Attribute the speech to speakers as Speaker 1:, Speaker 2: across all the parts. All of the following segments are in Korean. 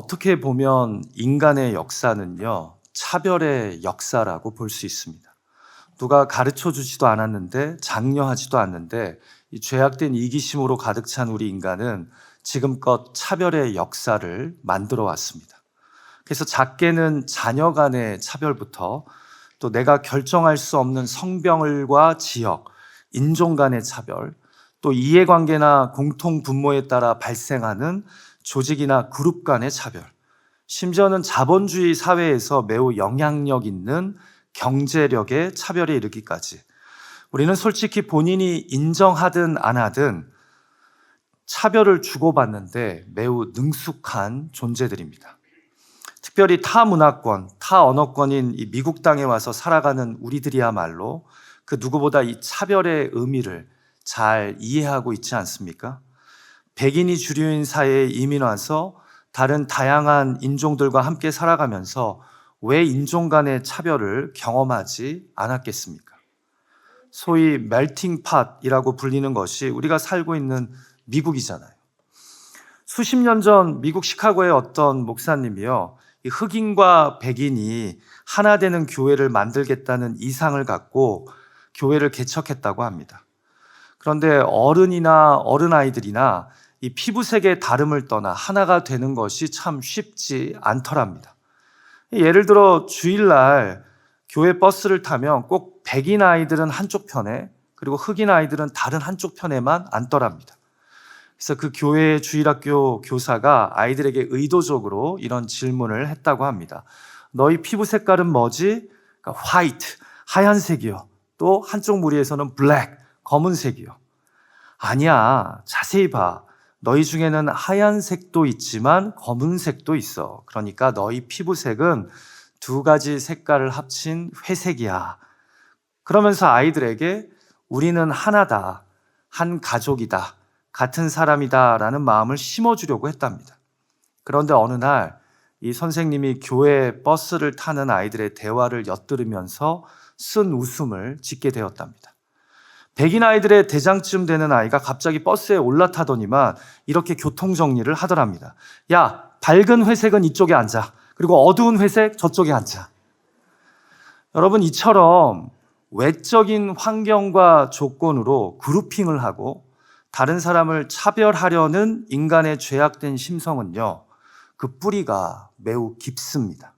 Speaker 1: 어떻게 보면 인간의 역사는요, 차별의 역사라고 볼 수 있습니다. 누가 가르쳐 주지도 않았는데, 장려하지도 않는데, 이 죄악된 이기심으로 가득 찬 우리 인간은 지금껏 차별의 역사를 만들어 왔습니다. 그래서 작게는 자녀 간의 차별부터 또 내가 결정할 수 없는 성별과 지역, 인종 간의 차별, 또 이해관계나 공통 분모에 따라 발생하는 조직이나 그룹 간의 차별, 심지어는 자본주의 사회에서 매우 영향력 있는 경제력의 차별에 이르기까지 우리는 솔직히 본인이 인정하든 안 하든 차별을 주고받는데 매우 능숙한 존재들입니다. 특별히 타 문화권, 타 언어권인 이 미국 땅에 와서 살아가는 우리들이야말로 그 누구보다 이 차별의 의미를 잘 이해하고 있지 않습니까? 백인이 주류인 사회에 이민 와서 다른 다양한 인종들과 함께 살아가면서 왜 인종 간의 차별을 경험하지 않았겠습니까? 소위 멜팅 팟이라고 불리는 것이 우리가 살고 있는 미국이잖아요. 수십 년 전 미국 시카고의 어떤 목사님이요, 이 흑인과 백인이 하나 되는 교회를 만들겠다는 이상을 갖고 교회를 개척했다고 합니다. 그런데 어른이나 어른아이들이나 이 피부색의 다름을 떠나 하나가 되는 것이 참 쉽지 않더랍니다. 예를 들어 주일날 교회 버스를 타면 꼭 백인 아이들은 한쪽 편에, 그리고 흑인 아이들은 다른 한쪽 편에만 앉더랍니다. 그래서 그 교회의 주일학교 교사가 아이들에게 의도적으로 이런 질문을 했다고 합니다. 너희 피부 색깔은 뭐지? 그러니까 화이트, 하얀색이요. 또 한쪽 무리에서는 블랙, 검은색이요. 아니야, 자세히 봐. 너희 중에는 하얀색도 있지만 검은색도 있어. 그러니까 너희 피부색은 두 가지 색깔을 합친 회색이야. 그러면서 아이들에게 우리는 하나다, 한 가족이다, 같은 사람이다 라는 마음을 심어주려고 했답니다. 그런데 어느 날 이 선생님이 교회 버스를 타는 아이들의 대화를 엿들으면서 쓴 웃음을 짓게 되었답니다. 백인 아이들의 대장쯤 되는 아이가 갑자기 버스에 올라타더니만 이렇게 교통정리를 하더랍니다. 야, 밝은 회색은 이쪽에 앉아. 그리고 어두운 회색 저쪽에 앉아. 여러분, 이처럼 외적인 환경과 조건으로 그룹핑을 하고 다른 사람을 차별하려는 인간의 죄악된 심성은요, 그 뿌리가 매우 깊습니다.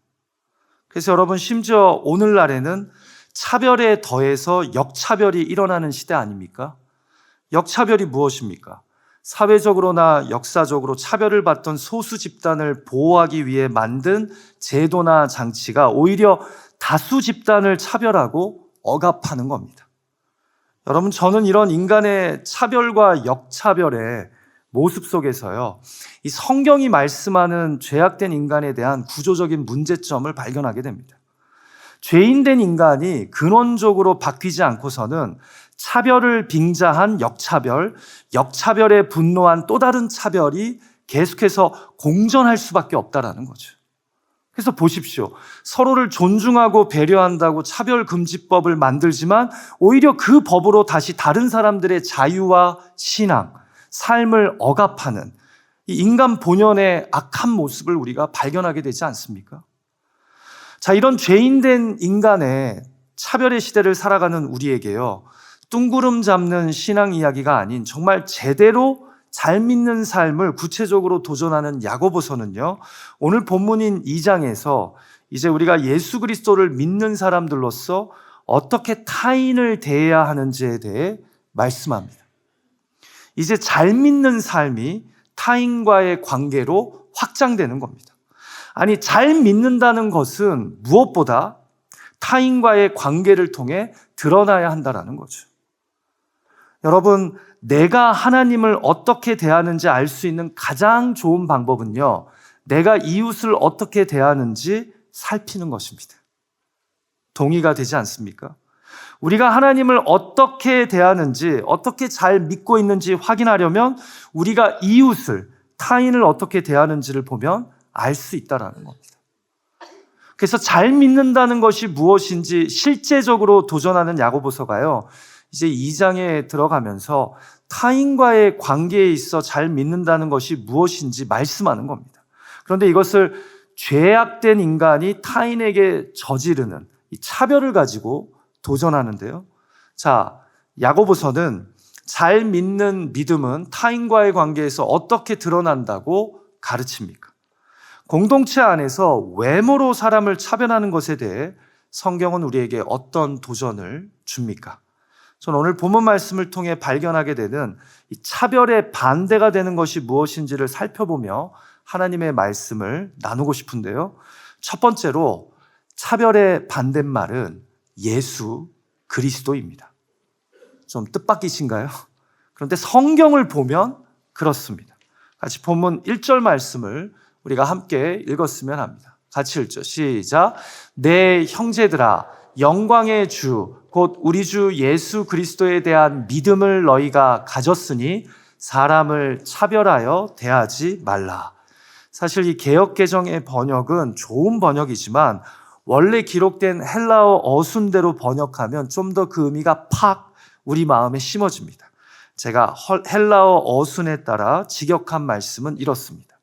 Speaker 1: 그래서 여러분, 심지어 오늘날에는 차별에 더해서 역차별이 일어나는 시대 아닙니까? 역차별이 무엇입니까? 사회적으로나 역사적으로 차별을 받던 소수 집단을 보호하기 위해 만든 제도나 장치가 오히려 다수 집단을 차별하고 억압하는 겁니다. 여러분, 저는 이런 인간의 차별과 역차별의 모습 속에서요, 이 성경이 말씀하는 죄악된 인간에 대한 구조적인 문제점을 발견하게 됩니다. 죄인된 인간이 근원적으로 바뀌지 않고서는 차별을 빙자한 역차별, 역차별에 분노한 또 다른 차별이 계속해서 공존할 수밖에 없다라는 거죠. 그래서 보십시오. 서로를 존중하고 배려한다고 차별금지법을 만들지만 오히려 그 법으로 다시 다른 사람들의 자유와 신앙, 삶을 억압하는 이 인간 본연의 악한 모습을 우리가 발견하게 되지 않습니까? 자, 이런 죄인된 인간의 차별의 시대를 살아가는 우리에게요, 뚱구름 잡는 신앙 이야기가 아닌 정말 제대로 잘 믿는 삶을 구체적으로 도전하는 야고보서는요, 오늘 본문인 2장에서 이제 우리가 예수 그리스도를 믿는 사람들로서 어떻게 타인을 대해야 하는지에 대해 말씀합니다. 이제 잘 믿는 삶이 타인과의 관계로 확장되는 겁니다. 아니, 잘 믿는다는 것은 무엇보다 타인과의 관계를 통해 드러나야 한다는 거죠. 여러분, 내가 하나님을 어떻게 대하는지 알 수 있는 가장 좋은 방법은요, 내가 이웃을 어떻게 대하는지 살피는 것입니다. 동의가 되지 않습니까? 우리가 하나님을 어떻게 대하는지, 어떻게 잘 믿고 있는지 확인하려면 우리가 이웃을, 타인을 어떻게 대하는지를 보면 알 수 있다는 겁니다. 그래서 잘 믿는다는 것이 무엇인지 실제적으로 도전하는 야고보서가요, 이제 2장에 들어가면서 타인과의 관계에 있어 잘 믿는다는 것이 무엇인지 말씀하는 겁니다. 그런데 이것을 죄악된 인간이 타인에게 저지르는 이 차별을 가지고 도전하는데요. 자, 야고보서는 잘 믿는 믿음은 타인과의 관계에서 어떻게 드러난다고 가르칩니까? 공동체 안에서 외모로 사람을 차별하는 것에 대해 성경은 우리에게 어떤 도전을 줍니까? 저는 오늘 본문 말씀을 통해 발견하게 되는 이 차별의 반대가 되는 것이 무엇인지를 살펴보며 하나님의 말씀을 나누고 싶은데요. 첫 번째로 차별의 반대말은 예수 그리스도입니다. 좀 뜻밖이신가요? 그런데 성경을 보면 그렇습니다. 같이 본문 1절 말씀을 우리가 함께 읽었으면 합니다. 같이 읽죠. 시작. 내 형제들아, 영광의 주, 곧 우리 주 예수 그리스도에 대한 믿음을 너희가 가졌으니 사람을 차별하여 대하지 말라. 사실 이 개역개정의 번역은 좋은 번역이지만 원래 기록된 헬라어 어순대로 번역하면 좀 더 그 의미가 팍 우리 마음에 심어집니다. 제가 헬라어 어순에 따라 직역한 말씀은 이렇습니다.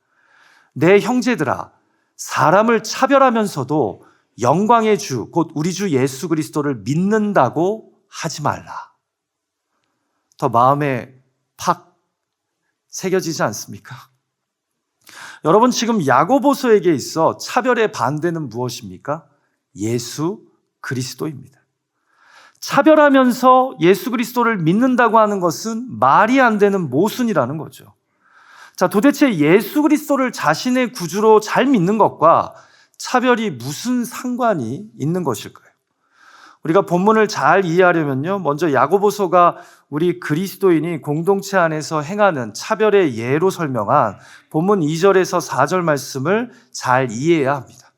Speaker 1: 내 형제들아, 사람을 차별하면서도 영광의 주, 곧 우리 주 예수 그리스도를 믿는다고 하지 말라. 더 마음에 팍 새겨지지 않습니까? 여러분, 지금 야고보서에게 있어 차별의 반대는 무엇입니까? 예수 그리스도입니다. 차별하면서 예수 그리스도를 믿는다고 하는 것은 말이 안 되는 모순이라는 거죠. 자, 도대체 예수 그리스도를 자신의 구주로 잘 믿는 것과 차별이 무슨 상관이 있는 것일까요? 우리가 본문을 잘 이해하려면요, 먼저 야고보서가 우리 그리스도인이 공동체 안에서 행하는 차별의 예로 설명한 본문 2절에서 4절 말씀을 잘 이해해야 합니다.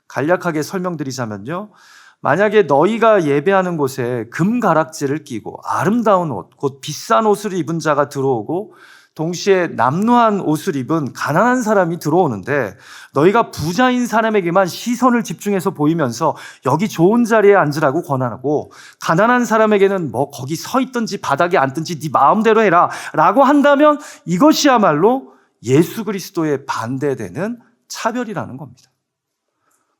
Speaker 1: 간략하게 설명드리자면요, 만약에 너희가 예배하는 곳에 금가락지를 끼고 아름다운 옷, 곧 비싼 옷을 입은 자가 들어오고 동시에 남루한 옷을 입은 가난한 사람이 들어오는데 너희가 부자인 사람에게만 시선을 집중해서 보이면서 여기 좋은 자리에 앉으라고 권하고 가난한 사람에게는 뭐 거기 서 있든지 바닥에 앉든지 네 마음대로 해라 라고 한다면 이것이야말로 예수 그리스도에 반대되는 차별이라는 겁니다.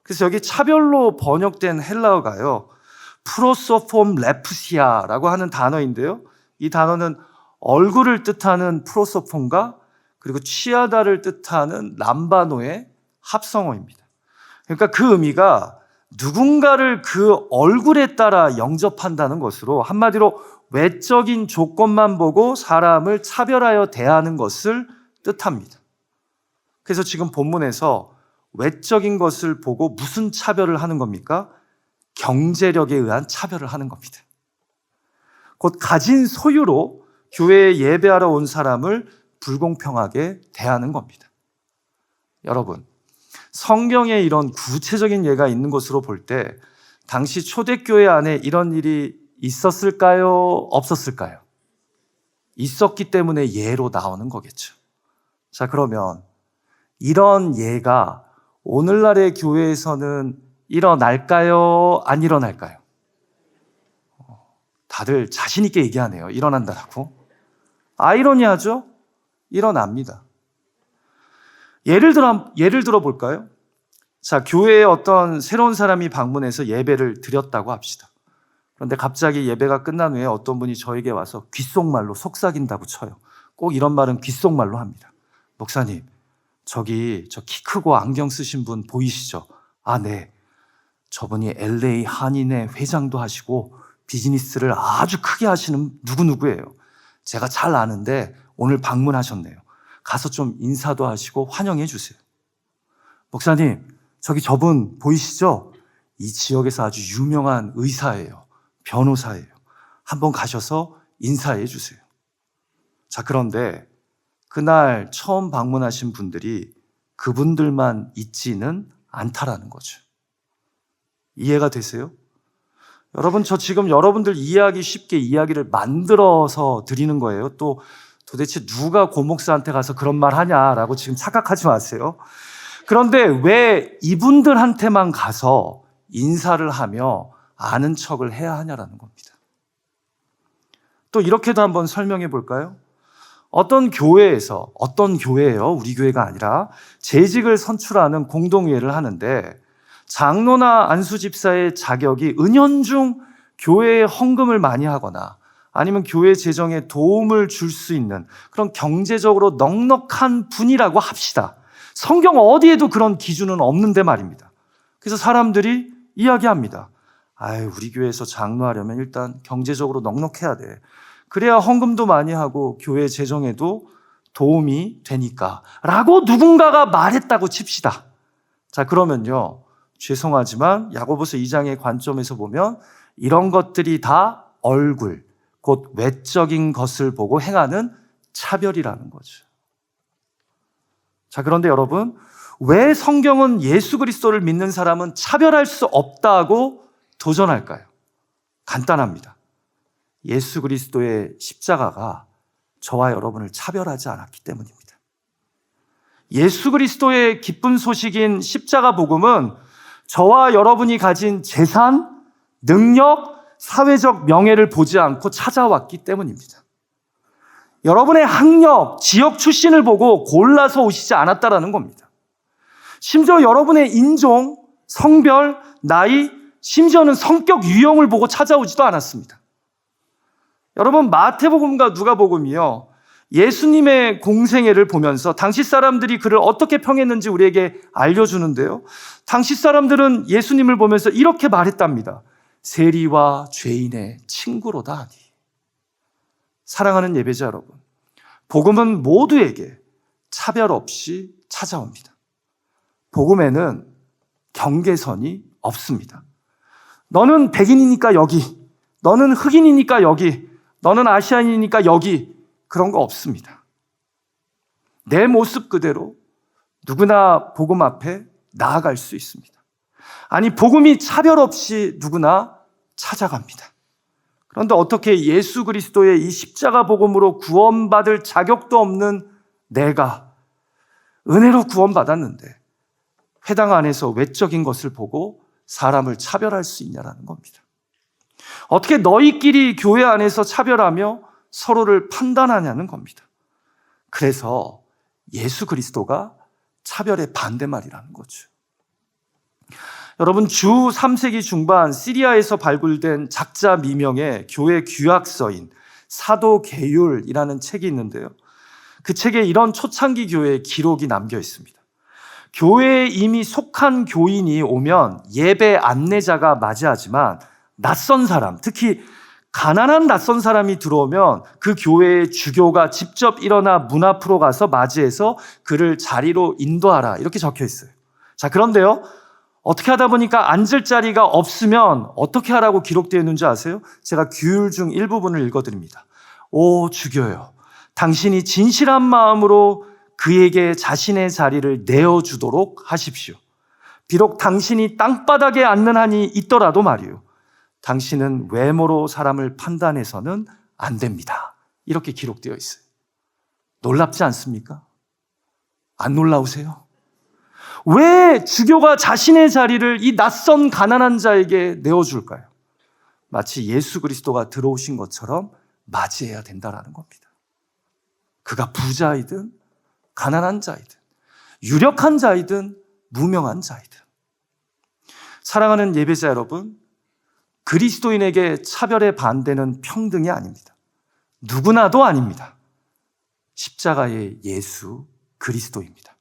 Speaker 1: 그래서 여기 차별로 번역된 헬라어가요, 프로소폼 레프시아라고 하는 단어인데요, 이 단어는 얼굴을 뜻하는 프로소폰과 그리고 취하다를 뜻하는 람바노의 합성어입니다. 그러니까 그 의미가 누군가를 그 얼굴에 따라 영접한다는 것으로 한마디로 외적인 조건만 보고 사람을 차별하여 대하는 것을 뜻합니다. 그래서 지금 본문에서 외적인 것을 보고 무슨 차별을 하는 겁니까? 경제력에 의한 차별을 하는 겁니다. 곧 가진 소유로 교회에 예배하러 온 사람을 불공평하게 대하는 겁니다. 여러분, 성경에 이런 구체적인 예가 있는 것으로 볼 때 당시 초대교회 안에 이런 일이 있었을까요? 없었을까요? 있었기 때문에 예로 나오는 거겠죠. 자, 그러면 이런 예가 오늘날의 교회에서는 일어날까요? 안 일어날까요? 다들 자신 있게 얘기하네요. 일어난다라고. 아이러니하죠? 일어납니다. 예를 들어 볼까요? 자, 교회에 어떤 새로운 사람이 방문해서 예배를 드렸다고 합시다. 그런데 갑자기 예배가 끝난 후에 어떤 분이 저에게 와서 귓속말로 속삭인다고 쳐요. 꼭 이런 말은 귓속말로 합니다. 목사님, 저기 저 키 크고 안경 쓰신 분 보이시죠? 아, 네. 저분이 LA 한인회 회장도 하시고 비즈니스를 아주 크게 하시는 누구누구예요. 제가 잘 아는데 오늘 방문하셨네요. 가서 좀 인사도 하시고 환영해 주세요. 목사님, 저기 저분 보이시죠? 이 지역에서 아주 유명한 의사예요. 변호사예요. 한번 가셔서 인사해 주세요. 자, 그런데 그날 처음 방문하신 분들이 그분들만 있지는 않다라는 거죠. 이해가 되세요? 여러분, 저 지금 여러분들 이해하기 쉽게 이야기를 만들어서 드리는 거예요. 또 도대체 누가 고목사한테 가서 그런 말 하냐라고 지금 착각하지 마세요. 그런데 왜 이분들한테만 가서 인사를 하며 아는 척을 해야 하냐라는 겁니다. 또 이렇게도 한번 설명해 볼까요? 어떤 교회예요. 우리 교회가 아니라 재직을 선출하는 공동회의를 하는데 장로나 안수집사의 자격이 은연중 교회에 헌금을 많이 하거나 아니면 교회 재정에 도움을 줄 수 있는 그런 경제적으로 넉넉한 분이라고 합시다. 성경 어디에도 그런 기준은 없는데 말입니다. 그래서 사람들이 이야기합니다. 우리 교회에서 장로하려면 일단 경제적으로 넉넉해야 돼. 그래야 헌금도 많이 하고 교회 재정에도 도움이 되니까 라고 누군가가 말했다고 칩시다. 자, 그러면요, 죄송하지만 야고보서 2장의 관점에서 보면 이런 것들이 다 얼굴, 곧 외적인 것을 보고 행하는 차별이라는 거죠. 자, 그런데 여러분, 왜 성경은 예수 그리스도를 믿는 사람은 차별할 수 없다고 도전할까요? 간단합니다. 예수 그리스도의 십자가가 저와 여러분을 차별하지 않았기 때문입니다. 예수 그리스도의 기쁜 소식인 십자가 복음은 저와 여러분이 가진 재산, 능력, 사회적 명예를 보지 않고 찾아왔기 때문입니다. 여러분의 학력, 지역 출신을 보고 골라서 오시지 않았다라는 겁니다. 심지어 여러분의 인종, 성별, 나이, 심지어는 성격 유형을 보고 찾아오지도 않았습니다. 여러분, 마태복음과 누가복음이요, 예수님의 공생애를 보면서 당시 사람들이 그를 어떻게 평했는지 우리에게 알려주는데요, 당시 사람들은 예수님을 보면서 이렇게 말했답니다. 세리와 죄인의 친구로다 하니. 사랑하는 예배자 여러분, 복음은 모두에게 차별 없이 찾아옵니다. 복음에는 경계선이 없습니다. 너는 백인이니까 여기, 너는 흑인이니까 여기, 너는 아시아인이니까 여기, 그런 거 없습니다. 내 모습 그대로 누구나 복음 앞에 나아갈 수 있습니다. 아니, 복음이 차별 없이 누구나 찾아갑니다. 그런데 어떻게 예수 그리스도의 이 십자가 복음으로 구원받을 자격도 없는 내가 은혜로 구원받았는데 회당 안에서 외적인 것을 보고 사람을 차별할 수 있냐라는 겁니다. 어떻게 너희끼리 교회 안에서 차별하며 서로를 판단하냐는 겁니다. 그래서 예수 그리스도가 차별의 반대말이라는 거죠. 여러분, 주 3세기 중반 시리아에서 발굴된 작자 미명의 교회 규약서인 사도계율이라는 책이 있는데요, 그 책에 이런 초창기 교회의 기록이 남겨 있습니다. 교회에 이미 속한 교인이 오면 예배 안내자가 맞이하지만 낯선 사람, 특히 가난한 낯선 사람이 들어오면 그 교회의 주교가 직접 일어나 문 앞으로 가서 맞이해서 그를 자리로 인도하라, 이렇게 적혀 있어요. 자, 그런데요, 어떻게 하다 보니까 앉을 자리가 없으면 어떻게 하라고 기록되어 있는지 아세요? 제가 규율 중 일부분을 읽어드립니다. 오 주교요, 당신이 진실한 마음으로 그에게 자신의 자리를 내어주도록 하십시오. 비록 당신이 땅바닥에 앉는 한이 있더라도 말이요, 당신은 외모로 사람을 판단해서는 안 됩니다. 이렇게 기록되어 있어요. 놀랍지 않습니까? 안 놀라우세요? 왜 주교가 자신의 자리를 이 낯선 가난한 자에게 내어줄까요? 마치 예수 그리스도가 들어오신 것처럼 맞이해야 된다는 겁니다. 그가 부자이든 가난한 자이든 유력한 자이든 무명한 자이든. 사랑하는 예배자 여러분, 그리스도인에게 차별의 반대는 평등이 아닙니다. 누구나도 아닙니다. 십자가의 예수 그리스도입니다.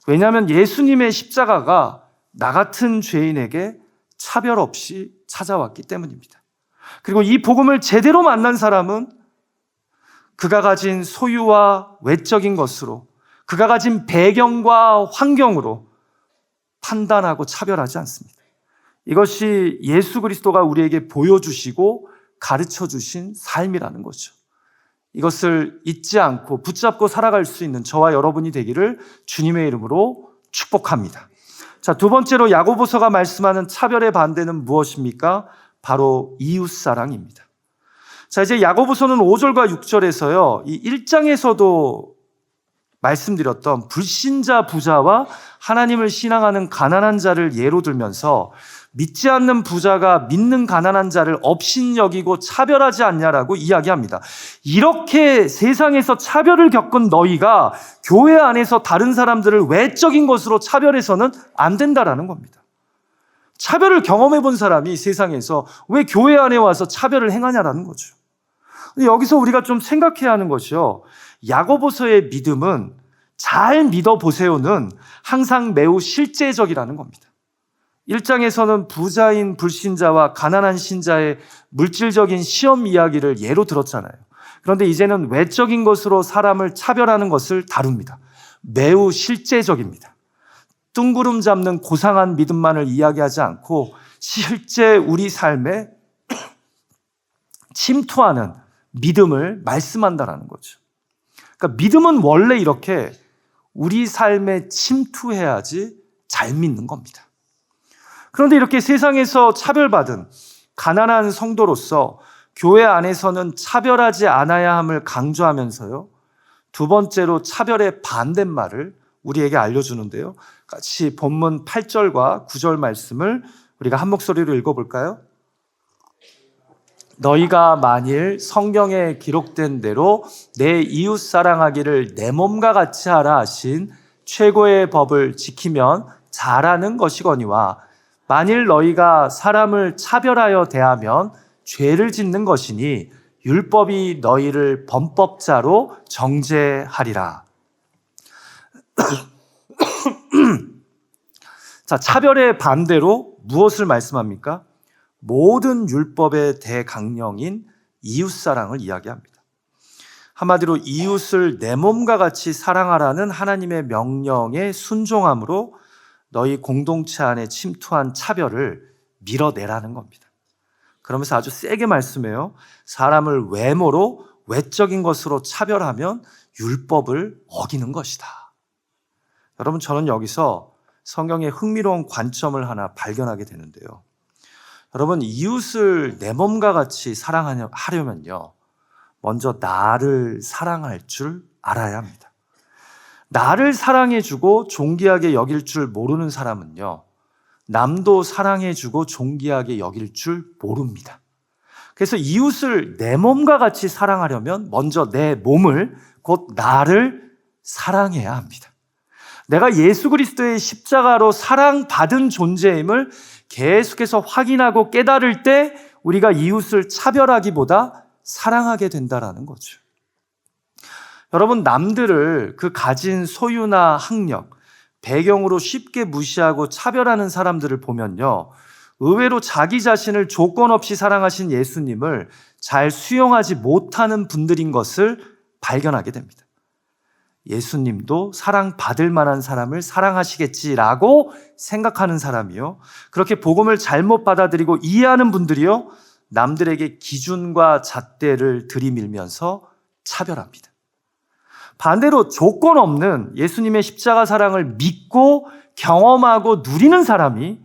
Speaker 1: 왜냐하면 예수님의 십자가가 나 같은 죄인에게 차별 없이 찾아왔기 때문입니다. 그리고 이 복음을 제대로 만난 사람은 그가 가진 소유와 외적인 것으로, 그가 가진 배경과 환경으로 판단하고 차별하지 않습니다. 이것이 예수 그리스도가 우리에게 보여주시고 가르쳐 주신 삶이라는 거죠. 이것을 잊지 않고 붙잡고 살아갈 수 있는 저와 여러분이 되기를 주님의 이름으로 축복합니다. 자, 두 번째로 야고보서가 말씀하는 차별의 반대는 무엇입니까? 바로 이웃사랑입니다. 자, 이제 야고보서는 5절과 6절에서요, 이 1장에서도 말씀드렸던 불신자 부자와 하나님을 신앙하는 가난한 자를 예로 들면서 믿지 않는 부자가 믿는 가난한 자를 업신여기고 차별하지 않냐라고 이야기합니다. 이렇게 세상에서 차별을 겪은 너희가 교회 안에서 다른 사람들을 외적인 것으로 차별해서는 안 된다라는 겁니다. 차별을 경험해 본 사람이 세상에서 왜 교회 안에 와서 차별을 행하냐라는 거죠. 근데 여기서 우리가 좀 생각해야 하는 것이요. 야고보서의 믿음은 잘 믿어보세요는 항상 매우 실제적이라는 겁니다. 1장에서는 부자인 불신자와 가난한 신자의 물질적인 시험 이야기를 예로 들었잖아요. 그런데 이제는 외적인 것으로 사람을 차별하는 것을 다룹니다. 매우 실제적입니다. 뜬구름 잡는 고상한 믿음만을 이야기하지 않고 실제 우리 삶에 침투하는 믿음을 말씀한다는 거죠. 그러니까 믿음은 원래 이렇게 우리 삶에 침투해야지 잘 믿는 겁니다. 그런데 이렇게 세상에서 차별받은 가난한 성도로서 교회 안에서는 차별하지 않아야 함을 강조하면서요. 두 번째로 차별의 반대말을 우리에게 알려주는데요. 같이 본문 8절과 9절 말씀을 우리가 한 목소리로 읽어볼까요? 너희가 만일 성경에 기록된 대로 내 이웃 사랑하기를 내 몸과 같이 하라 하신 최고의 법을 지키면 잘하는 것이거니와 만일 너희가 사람을 차별하여 대하면 죄를 짓는 것이니 율법이 너희를 범법자로 정죄하리라. 자, 차별의 반대로 무엇을 말씀합니까? 모든 율법의 대강령인 이웃사랑을 이야기합니다. 한마디로 이웃을 내 몸과 같이 사랑하라는 하나님의 명령에 순종함으로 너희 공동체 안에 침투한 차별을 밀어내라는 겁니다. 그러면서 아주 세게 말씀해요. 사람을 외모로 외적인 것으로 차별하면 율법을 어기는 것이다. 여러분, 저는 여기서 성경의 흥미로운 관점을 하나 발견하게 되는데요. 여러분, 이웃을 내 몸과 같이 사랑하려면요, 먼저 나를 사랑할 줄 알아야 합니다. 나를 사랑해주고 존귀하게 여길 줄 모르는 사람은요, 남도 사랑해주고 존귀하게 여길 줄 모릅니다. 그래서 이웃을 내 몸과 같이 사랑하려면 먼저 내 몸을, 곧 나를 사랑해야 합니다. 내가 예수 그리스도의 십자가로 사랑받은 존재임을 계속해서 확인하고 깨달을 때 우리가 이웃을 차별하기보다 사랑하게 된다는 거죠. 여러분, 남들을 그 가진 소유나 학력, 배경으로 쉽게 무시하고 차별하는 사람들을 보면요, 의외로 자기 자신을 조건 없이 사랑하신 예수님을 잘 수용하지 못하는 분들인 것을 발견하게 됩니다. 예수님도 사랑받을 만한 사람을 사랑하시겠지라고 생각하는 사람이요, 그렇게 복음을 잘못 받아들이고 이해하는 분들이요, 남들에게 기준과 잣대를 들이밀면서 차별합니다. 반대로 조건 없는 예수님의 십자가 사랑을 믿고 경험하고 누리는 사람이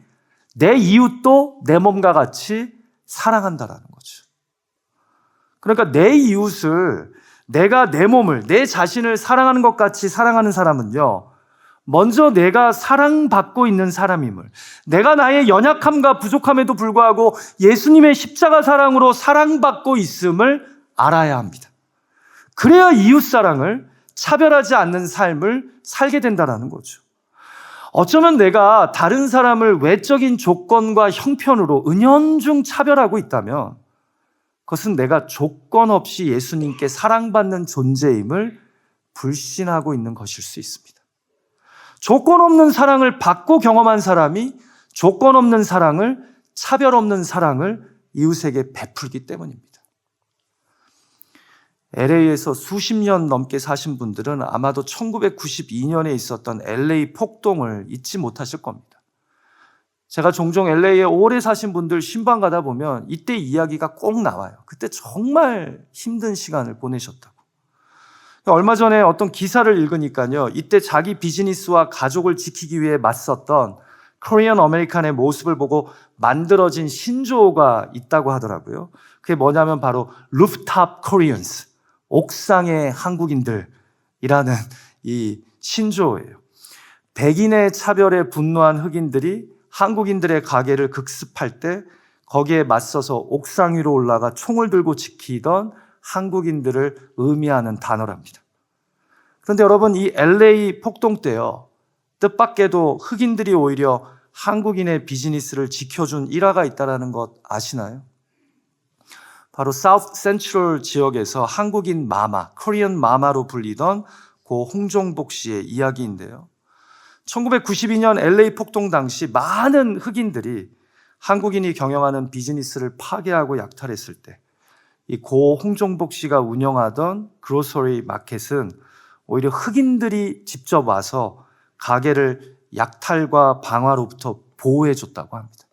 Speaker 1: 내 이웃도 내 몸과 같이 사랑한다라는 거죠. 그러니까 내 이웃을, 내가 내 몸을, 내 자신을 사랑하는 것 같이 사랑하는 사람은요, 먼저 내가 사랑받고 있는 사람임을, 내가 나의 연약함과 부족함에도 불구하고 예수님의 십자가 사랑으로 사랑받고 있음을 알아야 합니다. 그래야 이웃 사랑을, 차별하지 않는 삶을 살게 된다는 거죠. 어쩌면 내가 다른 사람을 외적인 조건과 형편으로 은연중 차별하고 있다면 그것은 내가 조건 없이 예수님께 사랑받는 존재임을 불신하고 있는 것일 수 있습니다. 조건 없는 사랑을 받고 경험한 사람이 조건 없는 사랑을, 차별 없는 사랑을 이웃에게 베풀기 때문입니다. LA에서 수십 년 넘게 사신 분들은 아마도 1992년에 있었던 LA 폭동을 잊지 못하실 겁니다. 제가 종종 LA에 오래 사신 분들 신방 가다 보면 이때 이야기가 꼭 나와요. 그때 정말 힘든 시간을 보내셨다고. 얼마 전에 어떤 기사를 읽으니까요, 이때 자기 비즈니스와 가족을 지키기 위해 맞섰던 코리안 아메리칸의 모습을 보고 만들어진 신조어가 있다고 하더라고요. 그게 뭐냐면 바로 루프탑 코리안스, 옥상의 한국인들이라는 이 신조어예요. 백인의 차별에 분노한 흑인들이 한국인들의 가게를 극습할 때 거기에 맞서서 옥상 위로 올라가 총을 들고 지키던 한국인들을 의미하는 단어랍니다. 그런데 여러분, 이 LA 폭동 때요, 뜻밖에도 흑인들이 오히려 한국인의 비즈니스를 지켜준 일화가 있다는 것 아시나요? 바로 사우스 센트럴 지역에서 한국인 마마, 코리안 마마로 불리던 고 홍종복 씨의 이야기인데요. 1992년 LA 폭동 당시 많은 흑인들이 한국인이 경영하는 비즈니스를 파괴하고 약탈했을 때 이 고 홍종복 씨가 운영하던 그로서리 마켓은 오히려 흑인들이 직접 와서 가게를 약탈과 방화로부터 보호해줬다고 합니다.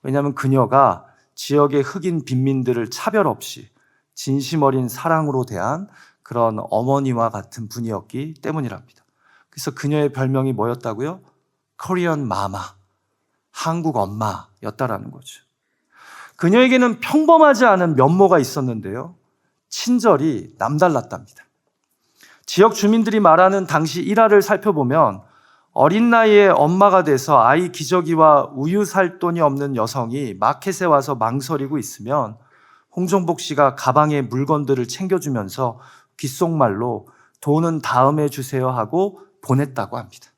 Speaker 1: 왜냐하면 그녀가 지역의 흑인 빈민들을 차별 없이 진심 어린 사랑으로 대한 그런 어머니와 같은 분이었기 때문이랍니다. 그래서 그녀의 별명이 뭐였다고요? 코리안 마마, 한국 엄마였다라는 거죠. 그녀에게는 평범하지 않은 면모가 있었는데요, 친절이 남달랐답니다. 지역 주민들이 말하는 당시 일화를 살펴보면 어린 나이에 엄마가 돼서 아이 기저귀와 우유 살 돈이 없는 여성이 마켓에 와서 망설이고 있으면 홍종복 씨가 가방에 물건들을 챙겨주면서 귓속말로 돈은 다음에 주세요 하고 보냈다고 합니다.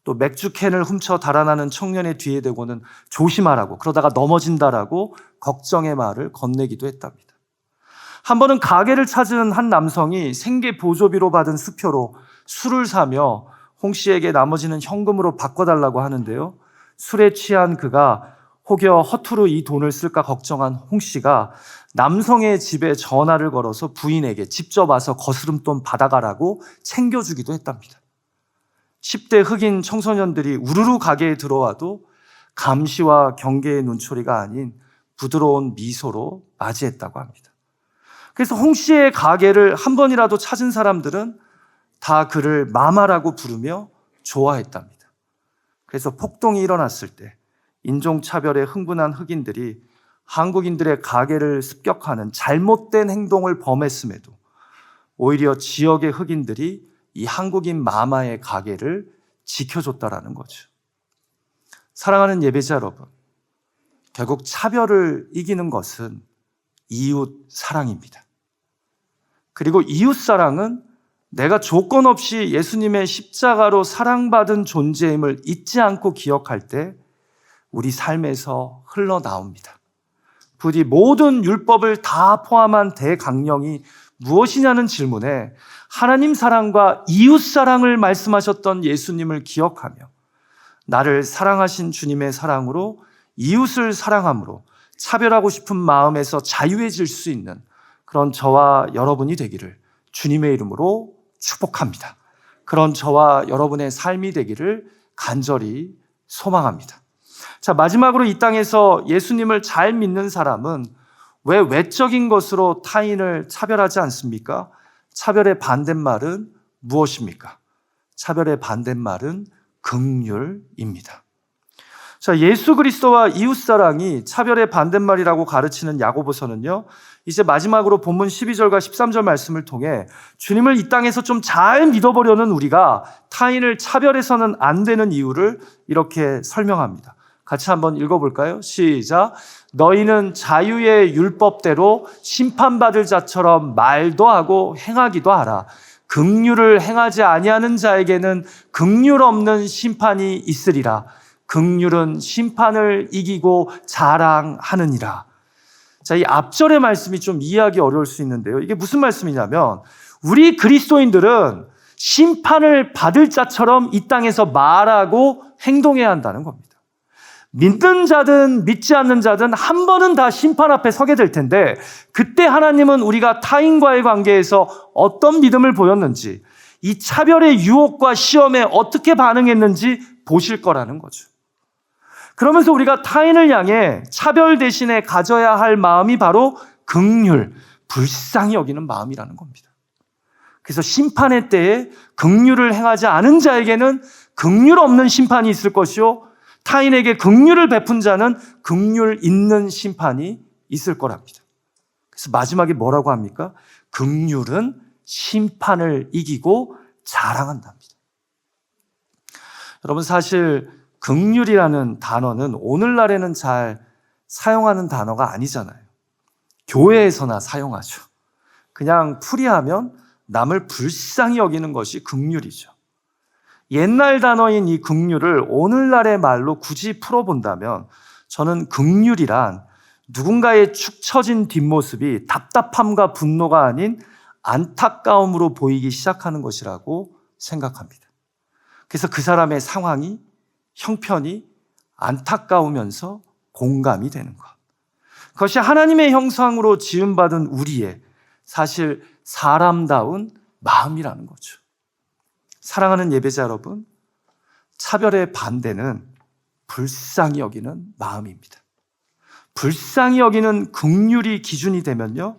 Speaker 1: 또 맥주캔을 훔쳐 달아나는 청년의 뒤에 대고는 조심하라고, 그러다가 넘어진다라고 걱정의 말을 건네기도 했답니다. 한 번은 가게를 찾은 한 남성이 생계 보조비로 받은 수표로 술을 사며 홍 씨에게 나머지는 현금으로 바꿔달라고 하는데요, 술에 취한 그가 혹여 허투루 이 돈을 쓸까 걱정한 홍 씨가 남성의 집에 전화를 걸어서 부인에게 직접 와서 거스름돈 받아가라고 챙겨주기도 했답니다. 10대 흑인 청소년들이 우르르 가게에 들어와도 감시와 경계의 눈초리가 아닌 부드러운 미소로 맞이했다고 합니다. 그래서 홍 씨의 가게를 한 번이라도 찾은 사람들은 다 그를 마마라고 부르며 좋아했답니다. 그래서 폭동이 일어났을 때 인종차별에 흥분한 흑인들이 한국인들의 가게를 습격하는 잘못된 행동을 범했음에도 오히려 지역의 흑인들이 이 한국인 마마의 가게를 지켜줬다라는 거죠. 사랑하는 예배자 여러분, 결국 차별을 이기는 것은 이웃 사랑입니다. 그리고 이웃 사랑은 내가 조건 없이 예수님의 십자가로 사랑받은 존재임을 잊지 않고 기억할 때 우리 삶에서 흘러나옵니다. 부디 모든 율법을 다 포함한 대강령이 무엇이냐는 질문에 하나님 사랑과 이웃 사랑을 말씀하셨던 예수님을 기억하며 나를 사랑하신 주님의 사랑으로 이웃을 사랑함으로 차별하고 싶은 마음에서 자유해질 수 있는 그런 저와 여러분이 되기를 주님의 이름으로 축복합니다. 그런 저와 여러분의 삶이 되기를 간절히 소망합니다. 자, 마지막으로 이 땅에서 예수님을 잘 믿는 사람은 왜 외적인 것으로 타인을 차별하지 않습니까? 차별의 반대말은 무엇입니까? 차별의 반대말은 긍휼입니다. 자, 예수 그리스도와 이웃사랑이 차별의 반대말이라고 가르치는 야고보서는요, 이제 마지막으로 본문 12절과 13절 말씀을 통해 주님을 이 땅에서 좀 잘 믿어보려는 우리가 타인을 차별해서는 안 되는 이유를 이렇게 설명합니다. 같이 한번 읽어볼까요? 시작. 너희는 자유의 율법대로 심판받을 자처럼 말도 하고 행하기도 하라. 긍휼을 행하지 아니하는 자에게는 긍휼 없는 심판이 있으리라. 긍휼은 심판을 이기고 자랑하느니라. 자, 이 앞절의 말씀이 좀 이해하기 어려울 수 있는데요, 이게 무슨 말씀이냐면 우리 그리스도인들은 심판을 받을 자처럼 이 땅에서 말하고 행동해야 한다는 겁니다. 믿는 자든 믿지 않는 자든 한 번은 다 심판 앞에 서게 될 텐데 그때 하나님은 우리가 타인과의 관계에서 어떤 믿음을 보였는지, 이 차별의 유혹과 시험에 어떻게 반응했는지 보실 거라는 거죠. 그러면서 우리가 타인을 향해 차별 대신에 가져야 할 마음이 바로 긍휼, 불쌍히 여기는 마음이라는 겁니다. 그래서 심판의 때에 긍휼을 행하지 않은 자에게는 긍휼 없는 심판이 있을 것이요, 타인에게 긍휼을 베푼 자는 긍휼 있는 심판이 있을 거랍니다. 그래서 마지막에 뭐라고 합니까? 긍휼은 심판을 이기고 자랑한답니다. 여러분, 사실 긍휼이라는 단어는 오늘날에는 잘 사용하는 단어가 아니잖아요. 교회에서나 사용하죠. 그냥 풀이하면 남을 불쌍히 여기는 것이 긍휼이죠. 옛날 단어인 이 긍휼을 오늘날의 말로 굳이 풀어본다면 저는 긍휼이란 누군가의 축 처진 뒷모습이 답답함과 분노가 아닌 안타까움으로 보이기 시작하는 것이라고 생각합니다. 그래서 그 사람의 상황이, 형편이 안타까우면서 공감이 되는 것. 그것이 하나님의 형상으로 지음받은 우리의 사실 사람다운 마음이라는 거죠. 사랑하는 예배자 여러분, 차별의 반대는 불쌍히 여기는 마음입니다. 불쌍히 여기는 긍휼이 기준이 되면요,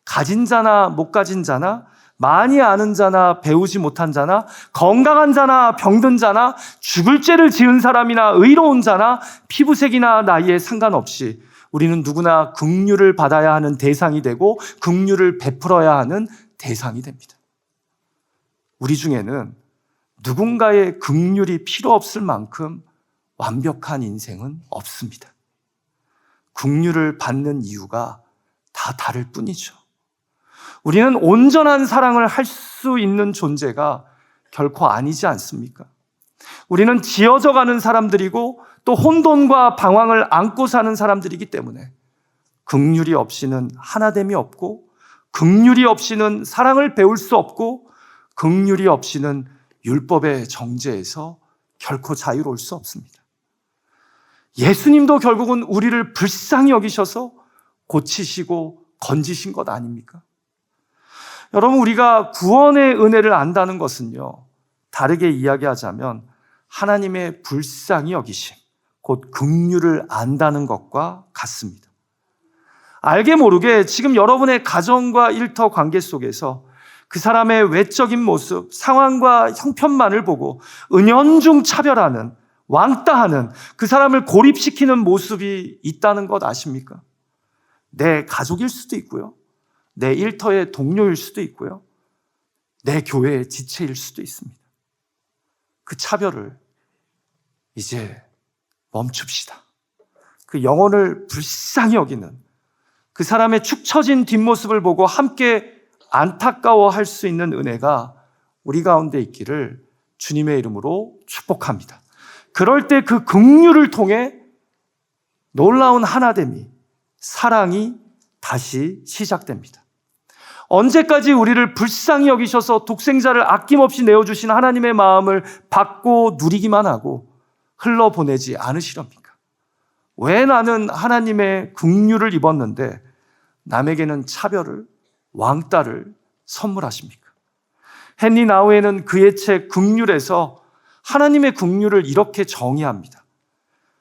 Speaker 1: 가진 자나 못 가진 자나, 많이 아는 자나 배우지 못한 자나, 건강한 자나 병든 자나, 죽을 죄를 지은 사람이나 의로운 자나, 피부색이나 나이에 상관없이 우리는 누구나 긍휼을 받아야 하는 대상이 되고 긍휼을 베풀어야 하는 대상이 됩니다. 우리 중에는 누군가의 긍휼이 필요 없을 만큼 완벽한 인생은 없습니다. 긍휼을 받는 이유가 다 다를 뿐이죠. 우리는 온전한 사랑을 할 수 있는 존재가 결코 아니지 않습니까? 우리는 지어져 가는 사람들이고 또 혼돈과 방황을 안고 사는 사람들이기 때문에 긍휼이 없이는 하나됨이 없고, 긍휼이 없이는 사랑을 배울 수 없고, 긍휼이 없이는 율법의 정죄에서 결코 자유로울 수 없습니다. 예수님도 결국은 우리를 불쌍히 여기셔서 고치시고 건지신 것 아닙니까? 여러분, 우리가 구원의 은혜를 안다는 것은요, 다르게 이야기하자면 하나님의 불쌍히 여기심, 곧 긍휼을 안다는 것과 같습니다. 알게 모르게 지금 여러분의 가정과 일터 관계 속에서 그 사람의 외적인 모습, 상황과 형편만을 보고 은연중 차별하는, 왕따하는, 그 사람을 고립시키는 모습이 있다는 것 아십니까? 내 가족일 수도 있고요, 내 일터의 동료일 수도 있고요, 내 교회의 지체일 수도 있습니다. 그 차별을 이제 멈춥시다. 그 영혼을 불쌍히 여기는, 그 사람의 축 처진 뒷모습을 보고 함께 안타까워할 수 있는 은혜가 우리 가운데 있기를 주님의 이름으로 축복합니다. 그럴 때 그 긍휼을 통해 놀라운 하나됨이, 사랑이 다시 시작됩니다. 언제까지 우리를 불쌍히 여기셔서 독생자를 아낌없이 내어주신 하나님의 마음을 받고 누리기만 하고 흘러보내지 않으시렵니까? 왜 나는 하나님의 긍휼을 입었는데 남에게는 차별을, 왕따를 선물하십니까? 헨리 나우에는 그의 책 긍휼에서 하나님의 긍휼을 이렇게 정의합니다.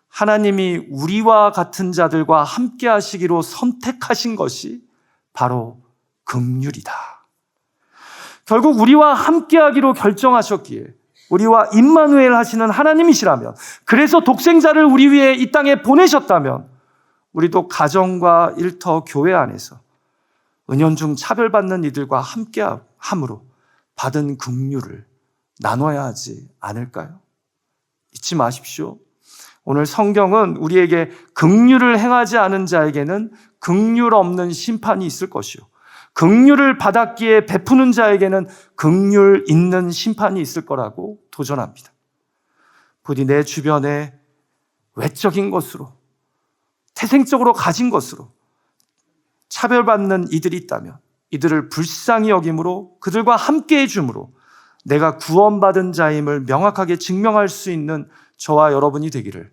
Speaker 1: 하나님이 우리와 같은 자들과 함께 하시기로 선택하신 것이 바로 긍휼이다. 결국 우리와 함께 하기로 결정하셨기에, 우리와 임마누엘 하시는 하나님이시라면, 그래서 독생자를 우리 위해 이 땅에 보내셨다면 우리도 가정과 일터, 교회 안에서 은연중 차별받는 이들과 함께 함으로 받은 긍휼을 나눠야 하지 않을까요? 잊지 마십시오. 오늘 성경은 우리에게 긍휼을 행하지 않은 자에게는 긍휼 없는 심판이 있을 것이요, 긍휼을 받았기에 베푸는 자에게는 긍휼 있는 심판이 있을 거라고 도전합니다. 부디 내 주변에 외적인 것으로, 태생적으로 가진 것으로 차별받는 이들이 있다면 이들을 불쌍히 여김으로, 그들과 함께 해줌으로 내가 구원받은 자임을 명확하게 증명할 수 있는 저와 여러분이 되기를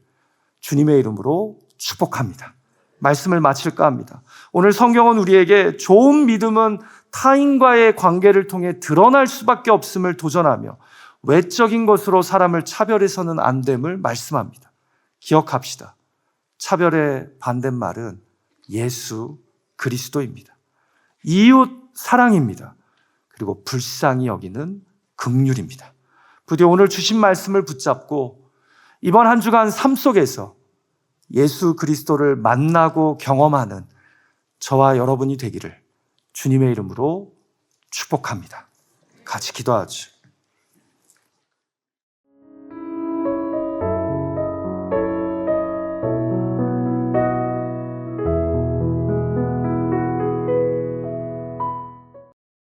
Speaker 1: 주님의 이름으로 축복합니다. 말씀을 마칠까 합니다. 오늘 성경은 우리에게 좋은 믿음은 타인과의 관계를 통해 드러날 수밖에 없음을 도전하며 외적인 것으로 사람을 차별해서는 안 됨을 말씀합니다. 기억합시다. 차별의 반대말은 예수 그리스도입니다. 이웃 사랑입니다. 그리고 불쌍히 여기는 긍휼입니다. 부디 오늘 주신 말씀을 붙잡고 이번 한 주간 삶 속에서 예수 그리스도를 만나고 경험하는 저와 여러분이 되기를 주님의 이름으로 축복합니다. 같이 기도하죠.